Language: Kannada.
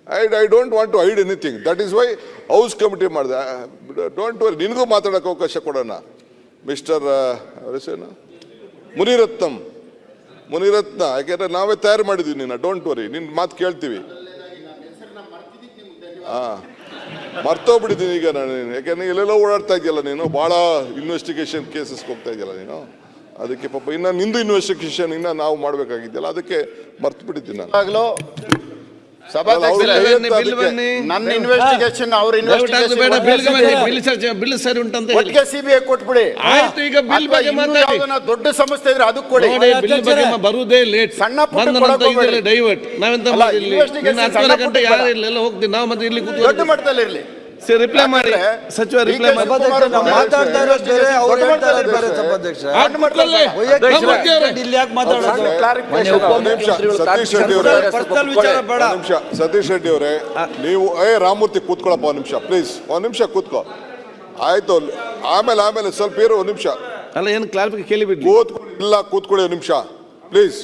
I don't want to hide anything. That is why house committee ಮಾಡಿದೆ. ಡೋಂಟ್ ವರಿ, ನಿನಗೂ ಮಾತಾಡೋಕೆ ಅವಕಾಶ ಕೊಡೋಣ. ಮಿಸ್ಟರ್ ಹೆಸರೇನು ಮುನಿರತ್ನ, ಯಾಕೆಂದ್ರೆ ನಾವೇ ತಯಾರು ಮಾಡಿದ್ವಿ ನಿನ್ನ. ಡೋಂಟ್ ವರಿ, ನಿನ್ನ ಮಾತು ಕೇಳ್ತೀವಿ. ಮರ್ತೋಗ್ಬಿಟ್ಟಿದ್ದೀನಿ ಈಗ ನಾನು, ಯಾಕೆಂದ್ರೆ ಎಲ್ಲೆಲ್ಲೋ ಓಡಾಡ್ತಾ ಇದೆಯಲ್ಲ ನೀನು, ಭಾಳ ಇನ್ವೆಸ್ಟಿಗೇಷನ್ ಕೇಸಸ್ಗೆ ಹೋಗ್ತಾ ಇದೆಯಲ್ಲ ನೀನು. ಅದಕ್ಕೆ ಪಾಪ ಇನ್ನು ನಿಂದು ಇನ್ವೆಸ್ಟಿಗೇಷನ್ ಇನ್ನು ನಾವು ಮಾಡಬೇಕಾಗಿದ್ದೆಲ್ಲ, ಅದಕ್ಕೆ ಮರ್ತು ಬಿಟ್ಟಿದ್ದೀನಿ ನಾನು. ನನ್ನ ಇನ್ವೆಸ್ಟಿಗೇಷನ್ ಅವ್ರ ಸಿಬಿಐ ಕೊಟ್ಬಿಡಿ. ದೊಡ್ಡ ಸಮಸ್ಯೆ ಇದ್ರೆ ಅದಕ್ಕೆ ಕೊಡಿ. ಬರುವುದೇ ಲೇಟ್, ಸಣ್ಣ ಡೈವರ್ಟ್. ನಾವೆಂತ ಯಾರೆಲ್ಲ ಹೋಗ್ತೀವಿ ನಾವು, ಮತ್ತೆ ಇಲ್ಲಿ ದೊಡ್ಡ ಮಟ್ಟದಲ್ಲಿ ಇರಲಿ. ರಿಪ್ಲೈ ಮಾಡಿ ಸಚಿವ, ರಿಪ್ಲೈ ಮಾಡಿ. ಸತೀಶ್ ರೆಡ್ಡಿ ಅವರೇ, ನೀವು ರಾಮಮೂರ್ತಿ ಕೂತ್ಕೊಳ್ಳಪ್ಪ ಒಂದು ನಿಮಿಷ ಪ್ಲೀಸ್, ಒಂದು ನಿಮಿಷ ಕೂತ್ಕೋ ಆಯ್ತು. ಆಮೇಲೆ ಸ್ವಲ್ಪ ಇರೋ ಒಂದು ನಿಮಿಷ. ಅಲ್ಲ, ಏನು ಕ್ಲಾರಿಫಿಕೇಶನ್ ಕೇಳಿಬಿಟ್ಟು ಇಲ್ಲ, ಕೂತ್ಕೊಳ್ಳಿ ಒಂದು ನಿಮಿಷ ಪ್ಲೀಸ್.